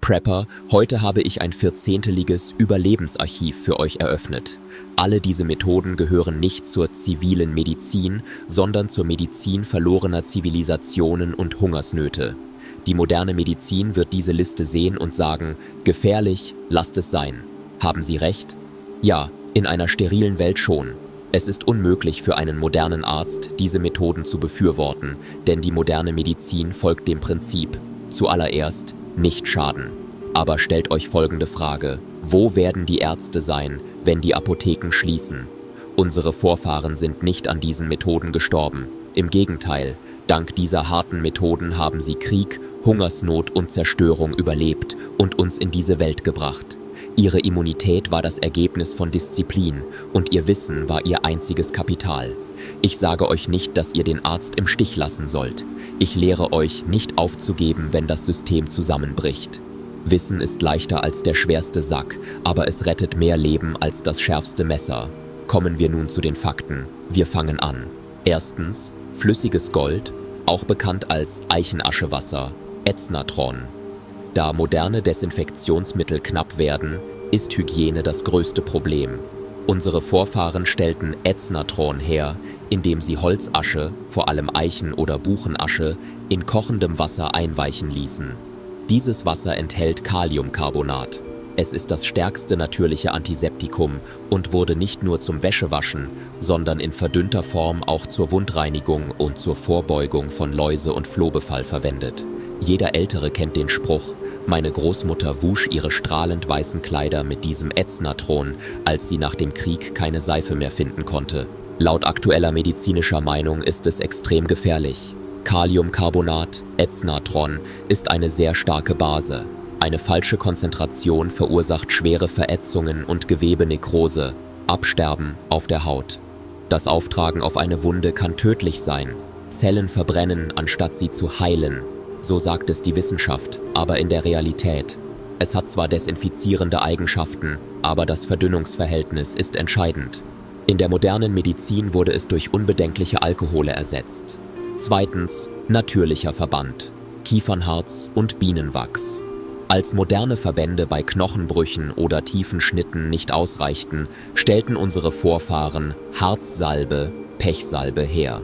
Prepper, heute habe ich ein 14-teiliges Überlebensarchiv für euch eröffnet. Alle diese Methoden gehören nicht zur zivilen Medizin, sondern zur Medizin verlorener Zivilisationen und Hungersnöte. Die moderne Medizin wird diese Liste sehen und sagen, gefährlich, lasst es sein. Haben Sie recht? Ja, in einer sterilen Welt schon. Es ist unmöglich für einen modernen Arzt, diese Methoden zu befürworten, denn die moderne Medizin folgt dem Prinzip, zuallererst, nicht schaden. Aber stellt euch folgende Frage: Wo werden die Ärzte sein, wenn die Apotheken schließen? Unsere Vorfahren sind nicht an diesen Methoden gestorben. Im Gegenteil, dank dieser harten Methoden haben sie Krieg, Hungersnot und Zerstörung überlebt und uns in diese Welt gebracht. Ihre Immunität war das Ergebnis von Disziplin und ihr Wissen war ihr einziges Kapital. Ich sage euch nicht, dass ihr den Arzt im Stich lassen sollt. Ich lehre euch, nicht aufzugeben, wenn das System zusammenbricht. Wissen ist leichter als der schwerste Sack, aber es rettet mehr Leben als das schärfste Messer. Kommen wir nun zu den Fakten. Wir fangen an. Erstens, flüssiges Gold, auch bekannt als Eichenaschewasser, Ätznatron. Da moderne Desinfektionsmittel knapp werden, ist Hygiene das größte Problem. Unsere Vorfahren stellten Ätznatron her, indem sie Holzasche, vor allem Eichen- oder Buchenasche, in kochendem Wasser einweichen ließen. Dieses Wasser enthält Kaliumcarbonat. Es ist das stärkste natürliche Antiseptikum und wurde nicht nur zum Wäschewaschen, sondern in verdünnter Form auch zur Wundreinigung und zur Vorbeugung von Läuse- und Flohbefall verwendet. Jeder Ältere kennt den Spruch: Meine Großmutter wusch ihre strahlend weißen Kleider mit diesem Ätznatron, als sie nach dem Krieg keine Seife mehr finden konnte. Laut aktueller medizinischer Meinung ist es extrem gefährlich. Kaliumcarbonat, Ätznatron, ist eine sehr starke Base. Eine falsche Konzentration verursacht schwere Verätzungen und Gewebenekrose, Absterben auf der Haut. Das Auftragen auf eine Wunde kann tödlich sein. Zellen verbrennen, anstatt sie zu heilen. So sagt es die Wissenschaft, aber in der Realität. Es hat zwar desinfizierende Eigenschaften, aber das Verdünnungsverhältnis ist entscheidend. In der modernen Medizin wurde es durch unbedenkliche Alkohole ersetzt. Zweitens, natürlicher Verband, Kiefernharz und Bienenwachs. Als moderne Verbände bei Knochenbrüchen oder tiefen Schnitten nicht ausreichten, stellten unsere Vorfahren Harzsalbe, Pechsalbe her.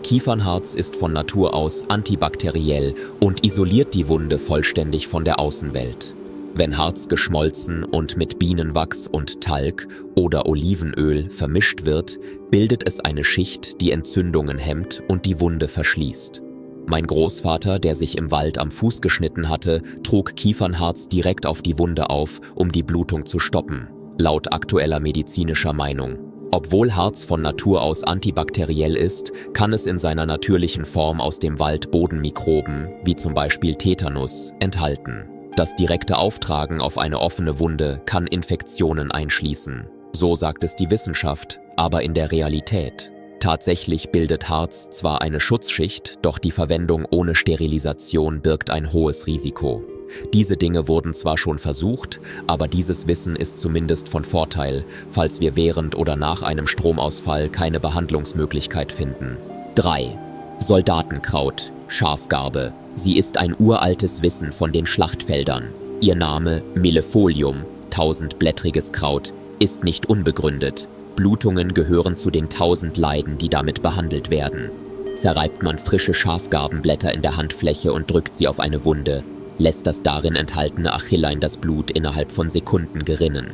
Kiefernharz ist von Natur aus antibakteriell und isoliert die Wunde vollständig von der Außenwelt. Wenn Harz geschmolzen und mit Bienenwachs und Talg oder Olivenöl vermischt wird, bildet es eine Schicht, die Entzündungen hemmt und die Wunde verschließt. Mein Großvater, der sich im Wald am Fuß geschnitten hatte, trug Kiefernharz direkt auf die Wunde auf, um die Blutung zu stoppen, laut aktueller medizinischer Meinung. Obwohl Harz von Natur aus antibakteriell ist, kann es in seiner natürlichen Form aus dem Wald Bodenmikroben, wie zum Beispiel Tetanus, enthalten. Das direkte Auftragen auf eine offene Wunde kann Infektionen einschließen. So sagt es die Wissenschaft, aber in der Realität. Tatsächlich bildet Harz zwar eine Schutzschicht, doch die Verwendung ohne Sterilisation birgt ein hohes Risiko. Diese Dinge wurden zwar schon versucht, aber dieses Wissen ist zumindest von Vorteil, falls wir während oder nach einem Stromausfall keine Behandlungsmöglichkeit finden. 3. Soldatenkraut, Schafgarbe. Sie ist ein uraltes Wissen von den Schlachtfeldern. Ihr Name Millefolium, tausendblättriges Kraut, ist nicht unbegründet. Blutungen gehören zu den 1000 Leiden, die damit behandelt werden. Zerreibt man frische Schafgarbenblätter in der Handfläche und drückt sie auf eine Wunde, lässt das darin enthaltene Achillein das Blut innerhalb von Sekunden gerinnen.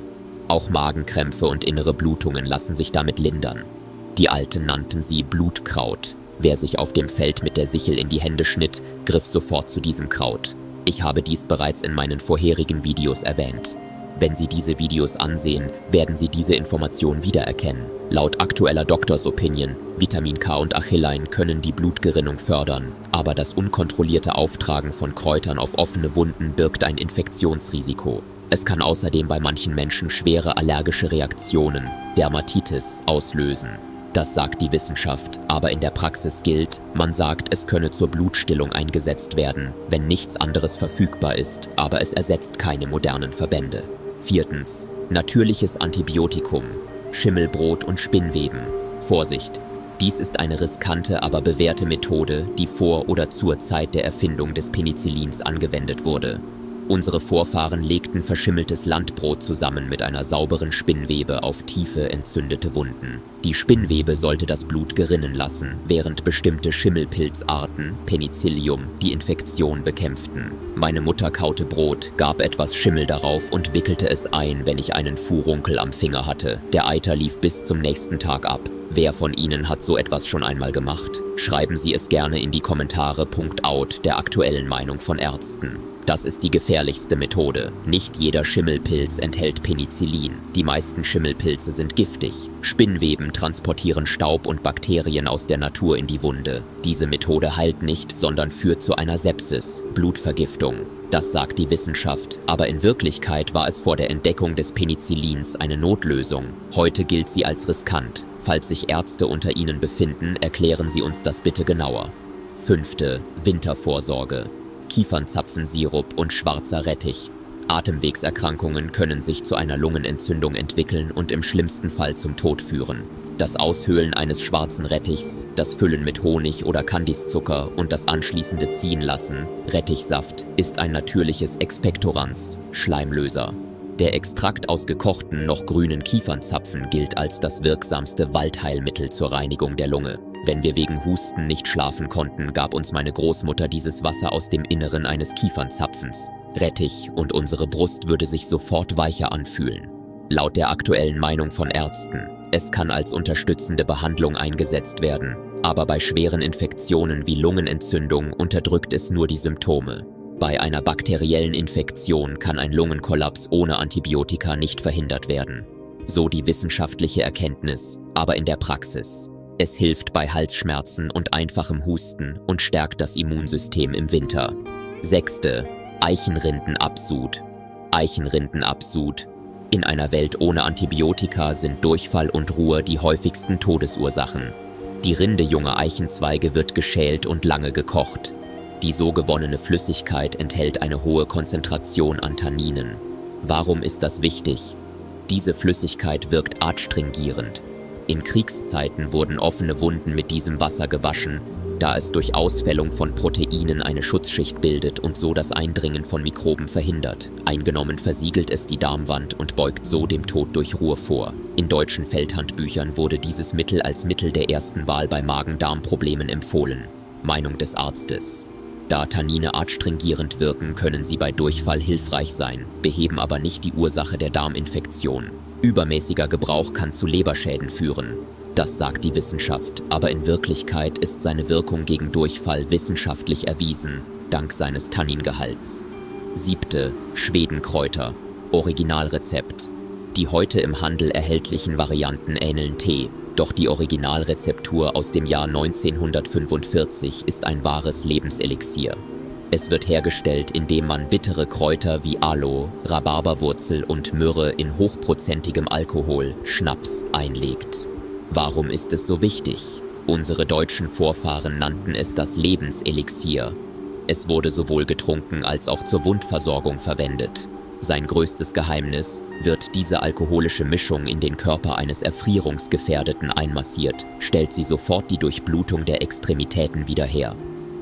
Auch Magenkrämpfe und innere Blutungen lassen sich damit lindern. Die Alten nannten sie Blutkraut. Wer sich auf dem Feld mit der Sichel in die Hände schnitt, griff sofort zu diesem Kraut. Ich habe dies bereits in meinen vorherigen Videos erwähnt. Wenn Sie diese Videos ansehen, werden Sie diese Information wiedererkennen. Laut aktueller Doctors Opinion, Vitamin K und Achillein können die Blutgerinnung fördern, aber das unkontrollierte Auftragen von Kräutern auf offene Wunden birgt ein Infektionsrisiko. Es kann außerdem bei manchen Menschen schwere allergische Reaktionen, Dermatitis, auslösen. Das sagt die Wissenschaft, aber in der Praxis gilt, man sagt, es könne zur Blutstillung eingesetzt werden, wenn nichts anderes verfügbar ist, aber es ersetzt keine modernen Verbände. 4. Natürliches Antibiotikum, Schimmelbrot und Spinnweben. Vorsicht! Dies ist eine riskante, aber bewährte Methode, die vor oder zur Zeit der Erfindung des Penicillins angewendet wurde. Unsere Vorfahren legten verschimmeltes Landbrot zusammen mit einer sauberen Spinnwebe auf tiefe, entzündete Wunden. Die Spinnwebe sollte das Blut gerinnen lassen, während bestimmte Schimmelpilzarten, Penicillium, die Infektion bekämpften. Meine Mutter kaute Brot, gab etwas Schimmel darauf und wickelte es ein, wenn ich einen Furunkel am Finger hatte. Der Eiter lief bis zum nächsten Tag ab. Wer von Ihnen hat so etwas schon einmal gemacht? Schreiben Sie es gerne in die Kommentare. Out der aktuellen Meinung von Ärzten. Das ist die gefährlichste Methode. Nicht jeder Schimmelpilz enthält Penicillin. Die meisten Schimmelpilze sind giftig. Spinnweben transportieren Staub und Bakterien aus der Natur in die Wunde. Diese Methode heilt nicht, sondern führt zu einer Sepsis, Blutvergiftung. Das sagt die Wissenschaft, aber in Wirklichkeit war es vor der Entdeckung des Penicillins eine Notlösung. Heute gilt sie als riskant. Falls sich Ärzte unter Ihnen befinden, erklären Sie uns das bitte genauer. 5. Wintervorsorge. Kiefernzapfensirup und schwarzer Rettich. Atemwegserkrankungen können sich zu einer Lungenentzündung entwickeln und im schlimmsten Fall zum Tod führen. Das Aushöhlen eines schwarzen Rettichs, das Füllen mit Honig oder Kandiszucker und das anschließende Ziehenlassen, Rettichsaft, ist ein natürliches Expektorans, Schleimlöser. Der Extrakt aus gekochten, noch grünen Kiefernzapfen gilt als das wirksamste Waldheilmittel zur Reinigung der Lunge. Wenn wir wegen Husten nicht schlafen konnten, gab uns meine Großmutter dieses Wasser aus dem Inneren eines Kiefernzapfens. Rettich und unsere Brust würde sich sofort weicher anfühlen. Laut der aktuellen Meinung von Ärzten, es kann als unterstützende Behandlung eingesetzt werden, aber bei schweren Infektionen wie Lungenentzündung unterdrückt es nur die Symptome. Bei einer bakteriellen Infektion kann ein Lungenkollaps ohne Antibiotika nicht verhindert werden. So die wissenschaftliche Erkenntnis, aber in der Praxis. Es hilft bei Halsschmerzen und einfachem Husten und stärkt das Immunsystem im Winter. 6. Eichenrindenabsud. Eichenrindenabsud. In einer Welt ohne Antibiotika sind Durchfall und Ruhr die häufigsten Todesursachen. Die Rinde junger Eichenzweige wird geschält und lange gekocht. Die so gewonnene Flüssigkeit enthält eine hohe Konzentration an Tanninen. Warum ist das wichtig? Diese Flüssigkeit wirkt adstringierend. In Kriegszeiten wurden offene Wunden mit diesem Wasser gewaschen, da es durch Ausfällung von Proteinen eine Schutzschicht bildet und so das Eindringen von Mikroben verhindert. Eingenommen versiegelt es die Darmwand und beugt so dem Tod durch Ruhr vor. In deutschen Feldhandbüchern wurde dieses Mittel als Mittel der ersten Wahl bei Magen-Darm-Problemen empfohlen. Meinung des Arztes. Da Tannine adstringierend wirken, können sie bei Durchfall hilfreich sein, beheben aber nicht die Ursache der Darminfektion. Übermäßiger Gebrauch kann zu Leberschäden führen. Das sagt die Wissenschaft, aber in Wirklichkeit ist seine Wirkung gegen Durchfall wissenschaftlich erwiesen, dank seines Tanningehalts. 7. Schwedenkräuter. Originalrezept. Die heute im Handel erhältlichen Varianten ähneln Tee, doch die Originalrezeptur aus dem Jahr 1945 ist ein wahres Lebenselixier. Es wird hergestellt, indem man bittere Kräuter wie Aloe, Rhabarberwurzel und Myrrhe in hochprozentigem Alkohol, Schnaps, einlegt. Warum ist es so wichtig? Unsere deutschen Vorfahren nannten es das Lebenselixier. Es wurde sowohl getrunken als auch zur Wundversorgung verwendet. Sein größtes Geheimnis: wird diese alkoholische Mischung in den Körper eines Erfrierungsgefährdeten einmassiert, stellt sie sofort die Durchblutung der Extremitäten wieder her.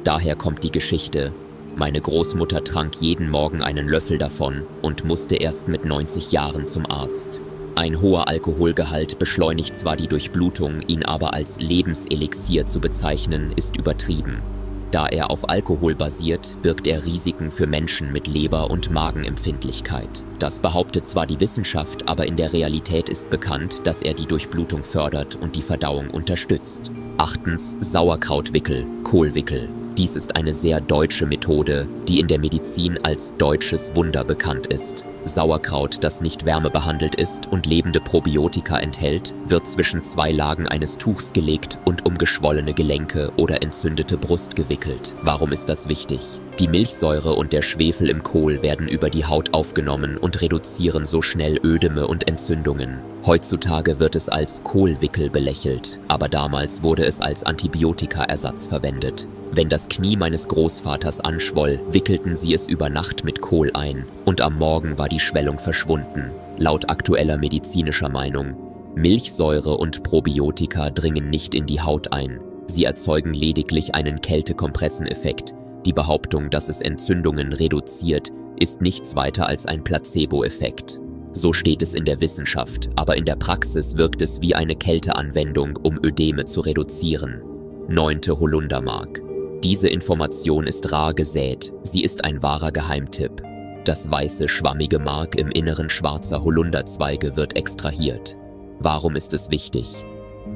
Daher kommt die Geschichte: Meine Großmutter trank jeden Morgen einen Löffel davon und musste erst mit 90 Jahren zum Arzt. Ein hoher Alkoholgehalt beschleunigt zwar die Durchblutung, ihn aber als Lebenselixier zu bezeichnen, ist übertrieben. Da er auf Alkohol basiert, birgt er Risiken für Menschen mit Leber- und Magenempfindlichkeit. Das behauptet zwar die Wissenschaft, aber in der Realität ist bekannt, dass er die Durchblutung fördert und die Verdauung unterstützt. 8. Sauerkrautwickel, Kohlwickel. Dies ist eine sehr deutsche Methode, die in der Medizin als deutsches Wunder bekannt ist. Sauerkraut, das nicht wärmebehandelt ist und lebende Probiotika enthält, wird zwischen 2 Lagen eines Tuchs gelegt und um geschwollene Gelenke oder entzündete Brust gewickelt. Warum ist das wichtig? Die Milchsäure und der Schwefel im Kohl werden über die Haut aufgenommen und reduzieren so schnell Ödeme und Entzündungen. Heutzutage wird es als Kohlwickel belächelt, aber damals wurde es als Antibiotikaersatz verwendet. Wenn das Knie meines Großvaters anschwoll, wickelten sie es über Nacht mit Kohl ein und am Morgen war die Schwellung verschwunden. Laut aktueller medizinischer Meinung: Milchsäure und Probiotika dringen nicht in die Haut ein. Sie erzeugen lediglich einen Kältekompresseneffekt. Die Behauptung, dass es Entzündungen reduziert, ist nichts weiter als ein Placebo-Effekt. So steht es in der Wissenschaft, aber in der Praxis wirkt es wie eine Kälteanwendung, um Ödeme zu reduzieren. 9. Holundermark. Diese Information ist rar gesät, sie ist ein wahrer Geheimtipp. Das weiße, schwammige Mark im Inneren schwarzer Holunderzweige wird extrahiert. Warum ist es wichtig?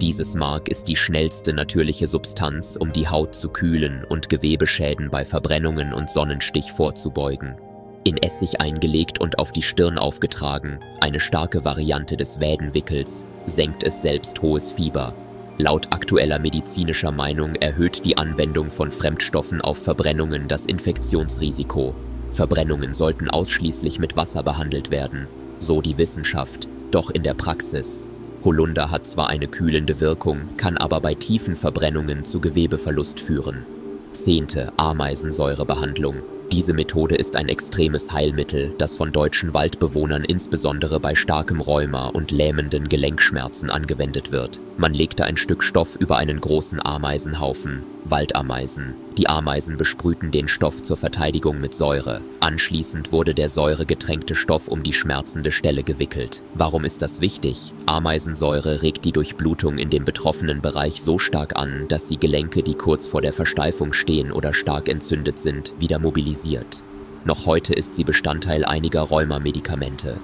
Dieses Mark ist die schnellste natürliche Substanz, um die Haut zu kühlen und Gewebeschäden bei Verbrennungen und Sonnenstich vorzubeugen. In Essig eingelegt und auf die Stirn aufgetragen, eine starke Variante des Wädenwickels, senkt es selbst hohes Fieber. Laut aktueller medizinischer Meinung erhöht die Anwendung von Fremdstoffen auf Verbrennungen das Infektionsrisiko. Verbrennungen sollten ausschließlich mit Wasser behandelt werden, so die Wissenschaft, doch in der Praxis. Holunder hat zwar eine kühlende Wirkung, kann aber bei tiefen Verbrennungen zu Gewebeverlust führen. 10. Ameisensäurebehandlung. Diese Methode ist ein extremes Heilmittel, das von deutschen Waldbewohnern insbesondere bei starkem Rheuma und lähmenden Gelenkschmerzen angewendet wird. Man legte ein Stück Stoff über einen großen Ameisenhaufen, Waldameisen. Die Ameisen besprühten den Stoff zur Verteidigung mit Säure. Anschließend wurde der säuregetränkte Stoff um die schmerzende Stelle gewickelt. Warum ist das wichtig? Ameisensäure regt die Durchblutung in dem betroffenen Bereich so stark an, dass die Gelenke, die kurz vor der Versteifung stehen oder stark entzündet sind, wieder mobilisiert. Noch heute ist sie Bestandteil einiger Rheumamedikamente.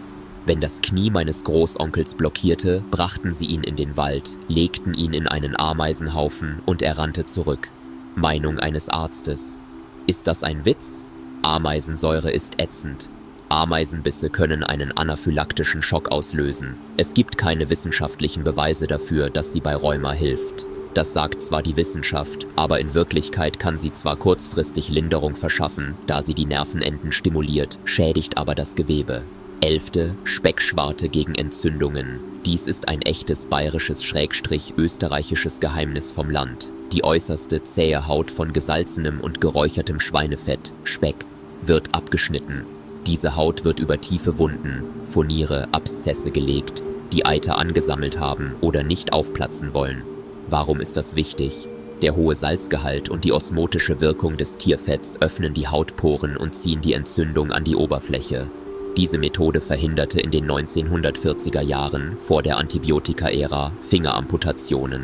Wenn das Knie meines Großonkels blockierte, brachten sie ihn in den Wald, legten ihn in einen Ameisenhaufen und er rannte zurück. Meinung eines Arztes. Ist das ein Witz? Ameisensäure ist ätzend. Ameisenbisse können einen anaphylaktischen Schock auslösen. Es gibt keine wissenschaftlichen Beweise dafür, dass sie bei Rheuma hilft. Das sagt zwar die Wissenschaft, aber in Wirklichkeit kann sie zwar kurzfristig Linderung verschaffen, da sie die Nervenenden stimuliert, schädigt aber das Gewebe. 11. Speckschwarte gegen Entzündungen. Dies ist ein echtes bayerisches/österreichisches Geheimnis vom Land. Die äußerste zähe Haut von gesalzenem und geräuchertem Schweinefett, Speck, wird abgeschnitten. Diese Haut wird über tiefe Wunden, Furniere, Abszesse gelegt, die Eiter angesammelt haben oder nicht aufplatzen wollen. Warum ist das wichtig? Der hohe Salzgehalt und die osmotische Wirkung des Tierfetts öffnen die Hautporen und ziehen die Entzündung an die Oberfläche. Diese Methode verhinderte in den 1940er Jahren, vor der Antibiotika-Ära, Fingeramputationen.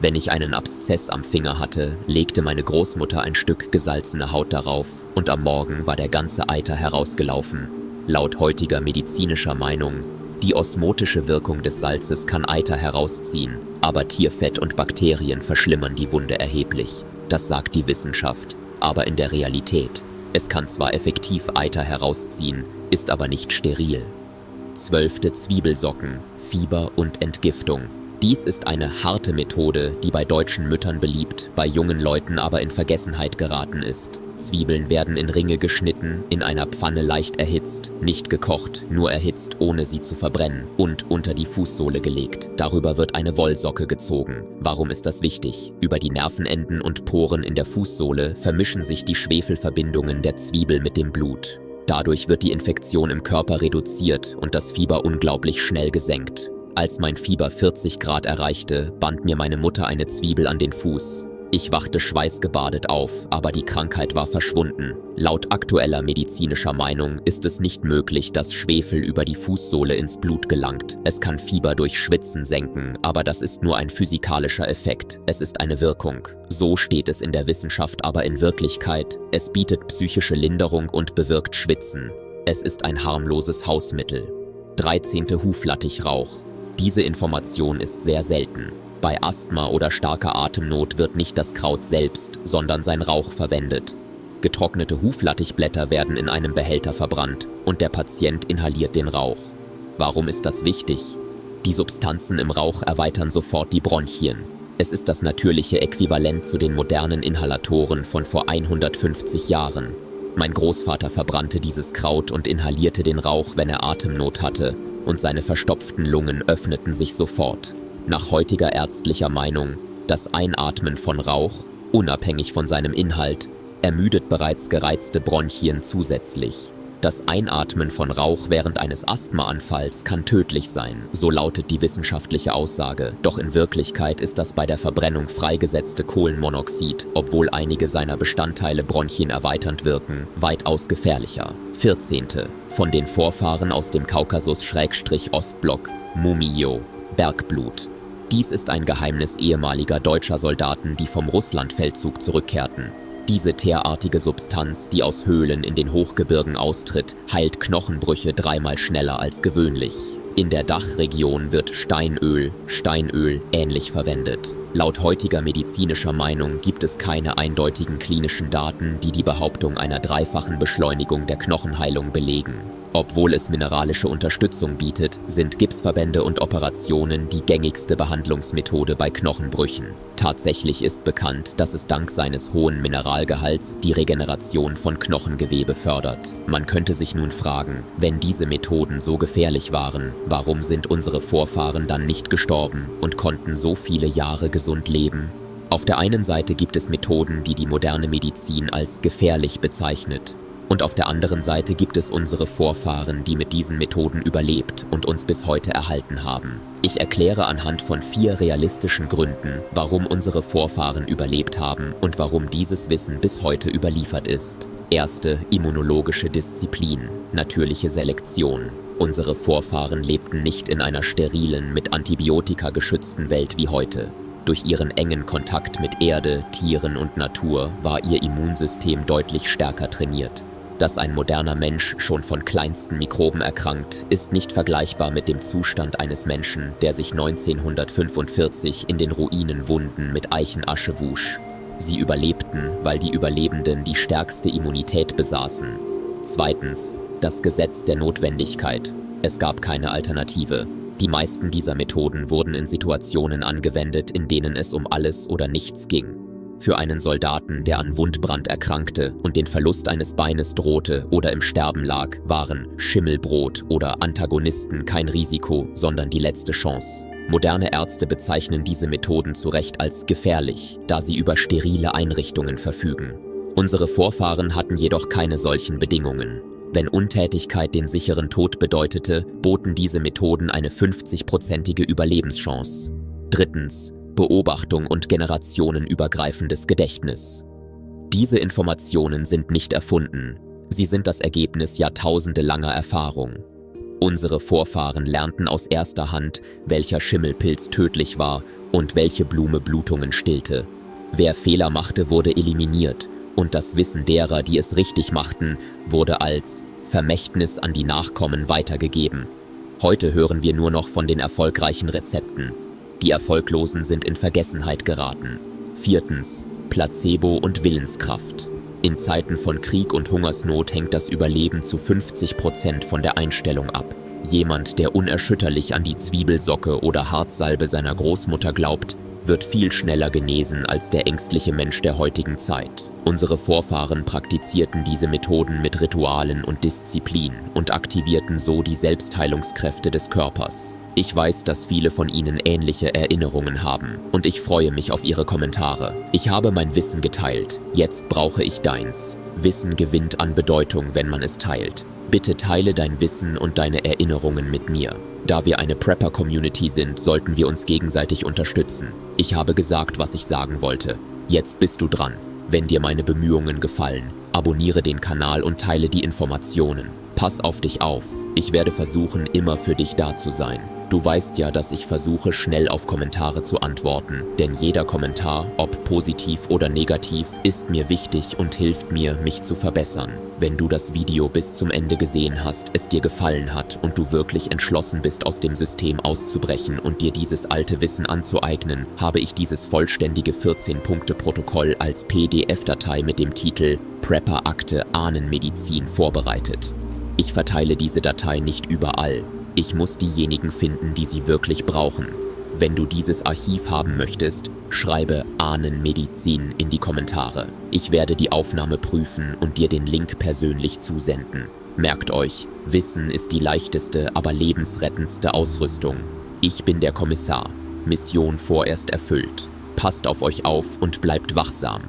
Wenn ich einen Abszess am Finger hatte, legte meine Großmutter ein Stück gesalzene Haut darauf und am Morgen war der ganze Eiter herausgelaufen. Laut heutiger medizinischer Meinung, die osmotische Wirkung des Salzes kann Eiter herausziehen, aber Tierfett und Bakterien verschlimmern die Wunde erheblich. Das sagt die Wissenschaft, aber in der Realität. Es kann zwar effektiv Eiter herausziehen, ist aber nicht steril. 12. Zwiebelsocken, Fieber und Entgiftung. Dies ist eine harte Methode, die bei deutschen Müttern beliebt, bei jungen Leuten aber in Vergessenheit geraten ist. Zwiebeln werden in Ringe geschnitten, in einer Pfanne leicht erhitzt, nicht gekocht, nur erhitzt, ohne sie zu verbrennen, und unter die Fußsohle gelegt. Darüber wird eine Wollsocke gezogen. Warum ist das wichtig? Über die Nervenenden und Poren in der Fußsohle vermischen sich die Schwefelverbindungen der Zwiebel mit dem Blut. Dadurch wird die Infektion im Körper reduziert und das Fieber unglaublich schnell gesenkt. Als mein Fieber 40 Grad erreichte, band mir meine Mutter eine Zwiebel an den Fuß. Ich wachte schweißgebadet auf, aber die Krankheit war verschwunden. Laut aktueller medizinischer Meinung ist es nicht möglich, dass Schwefel über die Fußsohle ins Blut gelangt. Es kann Fieber durch Schwitzen senken, aber das ist nur ein physikalischer Effekt. Es ist eine Wirkung. So steht es in der Wissenschaft, aber in Wirklichkeit, es bietet psychische Linderung und bewirkt Schwitzen. Es ist ein harmloses Hausmittel. 13. Huflattichrauch. Diese Information ist sehr selten. Bei Asthma oder starker Atemnot wird nicht das Kraut selbst, sondern sein Rauch verwendet. Getrocknete Huflattichblätter werden in einem Behälter verbrannt und der Patient inhaliert den Rauch. Warum ist das wichtig? Die Substanzen im Rauch erweitern sofort die Bronchien. Es ist das natürliche Äquivalent zu den modernen Inhalatoren von vor 150 Jahren. Mein Großvater verbrannte dieses Kraut und inhalierte den Rauch, wenn er Atemnot hatte, und seine verstopften Lungen öffneten sich sofort. Nach heutiger ärztlicher Meinung, das Einatmen von Rauch, unabhängig von seinem Inhalt, ermüdet bereits gereizte Bronchien zusätzlich. Das Einatmen von Rauch während eines Asthmaanfalls kann tödlich sein, so lautet die wissenschaftliche Aussage. Doch in Wirklichkeit ist das bei der Verbrennung freigesetzte Kohlenmonoxid, obwohl einige seiner Bestandteile bronchienerweiternd wirken, weitaus gefährlicher. 14. Von den Vorfahren aus dem Kaukasus-Ostblock, Mumio, Bergblut. Dies ist ein Geheimnis ehemaliger deutscher Soldaten, die vom Russlandfeldzug zurückkehrten. Diese teerartige Substanz, die aus Höhlen in den Hochgebirgen austritt, heilt Knochenbrüche 3-mal schneller als gewöhnlich. In der Dachregion wird Steinöl ähnlich verwendet. Laut heutiger medizinischer Meinung gibt es keine eindeutigen klinischen Daten, die die Behauptung einer dreifachen Beschleunigung der Knochenheilung belegen. Obwohl es mineralische Unterstützung bietet, sind Gipsverbände und Operationen die gängigste Behandlungsmethode bei Knochenbrüchen. Tatsächlich ist bekannt, dass es dank seines hohen Mineralgehalts die Regeneration von Knochengewebe fördert. Man könnte sich nun fragen, wenn diese Methoden so gefährlich waren, warum sind unsere Vorfahren dann nicht gestorben und konnten so viele Jahre gesund leben? Auf der einen Seite gibt es Methoden, die die moderne Medizin als gefährlich bezeichnet. Und auf der anderen Seite gibt es unsere Vorfahren, die mit diesen Methoden überlebt und uns bis heute erhalten haben. Ich erkläre anhand von 4 realistischen Gründen, warum unsere Vorfahren überlebt haben und warum dieses Wissen bis heute überliefert ist. Erste, immunologische Disziplin, natürliche Selektion. Unsere Vorfahren lebten nicht in einer sterilen, mit Antibiotika geschützten Welt wie heute. Durch ihren engen Kontakt mit Erde, Tieren und Natur war ihr Immunsystem deutlich stärker trainiert. Dass ein moderner Mensch schon von kleinsten Mikroben erkrankt, ist nicht vergleichbar mit dem Zustand eines Menschen, der sich 1945 in den Ruinenwunden mit Eichenasche wusch. Sie überlebten, weil die Überlebenden die stärkste Immunität besaßen. Zweitens, das Gesetz der Notwendigkeit. Es gab keine Alternative. Die meisten dieser Methoden wurden in Situationen angewendet, in denen es um alles oder nichts ging. Für einen Soldaten, der an Wundbrand erkrankte und den Verlust eines Beines drohte oder im Sterben lag, waren Schimmelbrot oder Antagonisten kein Risiko, sondern die letzte Chance. Moderne Ärzte bezeichnen diese Methoden zu Recht als gefährlich, da sie über sterile Einrichtungen verfügen. Unsere Vorfahren hatten jedoch keine solchen Bedingungen. Wenn Untätigkeit den sicheren Tod bedeutete, boten diese Methoden eine 50-prozentige Überlebenschance. Drittens, Beobachtung und generationenübergreifendes Gedächtnis. Diese Informationen sind nicht erfunden. Sie sind das Ergebnis jahrtausendelanger Erfahrung. Unsere Vorfahren lernten aus erster Hand, welcher Schimmelpilz tödlich war und welche Blume Blutungen stillte. Wer Fehler machte, wurde eliminiert und das Wissen derer, die es richtig machten, wurde als Vermächtnis an die Nachkommen weitergegeben. Heute hören wir nur noch von den erfolgreichen Rezepten. Die Erfolglosen sind in Vergessenheit geraten. Viertens, Placebo und Willenskraft. In Zeiten von Krieg und Hungersnot hängt das Überleben zu 50% von der Einstellung ab. Jemand, der unerschütterlich an die Zwiebelsocke oder Harzsalbe seiner Großmutter glaubt, wird viel schneller genesen als der ängstliche Mensch der heutigen Zeit. Unsere Vorfahren praktizierten diese Methoden mit Ritualen und Disziplin und aktivierten so die Selbstheilungskräfte des Körpers. Ich weiß, dass viele von Ihnen ähnliche Erinnerungen haben und ich freue mich auf Ihre Kommentare. Ich habe mein Wissen geteilt, jetzt brauche ich deins. Wissen gewinnt an Bedeutung, wenn man es teilt. Bitte teile dein Wissen und deine Erinnerungen mit mir. Da wir eine Prepper-Community sind, sollten wir uns gegenseitig unterstützen. Ich habe gesagt, was ich sagen wollte. Jetzt bist du dran. Wenn dir meine Bemühungen gefallen, abonniere den Kanal und teile die Informationen. Pass auf dich auf. Ich werde versuchen, immer für dich da zu sein. Du weißt ja, dass ich versuche, schnell auf Kommentare zu antworten, denn jeder Kommentar, ob positiv oder negativ, ist mir wichtig und hilft mir, mich zu verbessern. Wenn du das Video bis zum Ende gesehen hast, es dir gefallen hat und du wirklich entschlossen bist, aus dem System auszubrechen und dir dieses alte Wissen anzueignen, habe ich dieses vollständige 14-Punkte-Protokoll als PDF-Datei mit dem Titel Prepper-Akte Ahnenmedizin vorbereitet. Ich verteile diese Datei nicht überall. Ich muss diejenigen finden, die sie wirklich brauchen. Wenn du dieses Archiv haben möchtest, schreibe Ahnenmedizin in die Kommentare. Ich werde die Aufnahme prüfen und dir den Link persönlich zusenden. Merkt euch, Wissen ist die leichteste, aber lebensrettendste Ausrüstung. Ich bin der Kommissar. Mission vorerst erfüllt. Passt auf euch auf und bleibt wachsam.